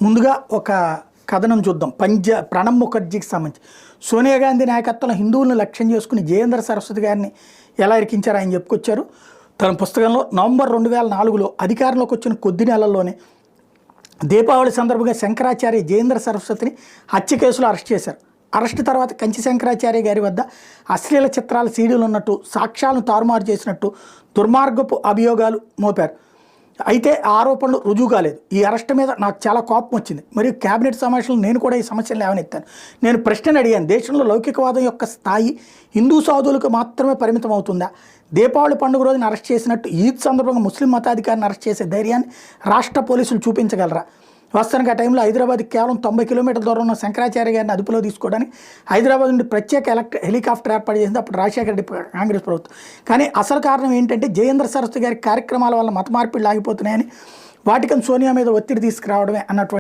ముందుగా ఒక కథనం చూద్దాం. ప్రణబ్ ముఖర్జీకి సంబంధించి సోనియా గాంధీ నాయకత్వంలో హిందువులను లక్ష్యం చేసుకుని జయేంద్ర సరస్వతి గారిని ఎలా ఇరికించారు ఆయన చెప్పుకొచ్చారు. తన పుస్తకంలో నవంబర్ 2004లో అధికారంలోకి వచ్చిన కొద్ది నెలల్లోనే దీపావళి సందర్భంగా శంకరాచార్య జయేంద్ర సరస్వతిని హత్య కేసులో అరెస్ట్ చేశారు. అరెస్ట్ తర్వాత కంచి శంకరాచార్య గారి వద్ద అశ్లీల చిత్రాల సీడీలు ఉన్నట్టు, సాక్ష్యాలను తారుమారు చేసినట్టు దుర్మార్గపు అభియోగాలు మోపారు. అయితే ఆరోపణలు రుజువు కాలేదు. ఈ అరెస్ట్ మీద నాకు చాలా కోపం వచ్చింది. మరియు కేబినెట్ సమావేశంలో నేను కూడా ఈ సమస్యలు లేవనెత్తాను. నేను ప్రశ్నను అడిగాను, దేశంలో లౌకికవాదం యొక్క స్థాయి హిందూ సాధువులకు మాత్రమే పరిమితం అవుతుందా? దీపావళి పండుగ రోజున అరెస్ట్ చేసినట్టు ఈద్ సందర్భంగా ముస్లిం మతాధికారిని అరెస్ట్ చేసే ధైర్యాన్ని రాష్ట్ర పోలీసులు చూపించగలరా? వాస్తవానికి ఆ టైంలో హైదరాబాద్కి కేవలం 90 కిలోమీటర్ల దూరం ఉన్న శంకరాచార్య గారిని అదుపులో తీసుకోవడానికి హైదరాబాద్ నుండి ప్రత్యేక హెలికాప్టర్ ఏర్పాటు చేసింది అప్పుడు రాజశేఖర రెడ్డి కాంగ్రెస్ ప్రభుత్వం. కానీ అసలు కారణం ఏంటంటే జయేంద్ర సరస్వతి గారి కార్యక్రమాల వల్ల మత మార్పిడులు ఆగిపోతున్నాయని వాటికన్ సోనియా మీద ఒత్తిడి తీసుకురావడమే అన్నటువంటి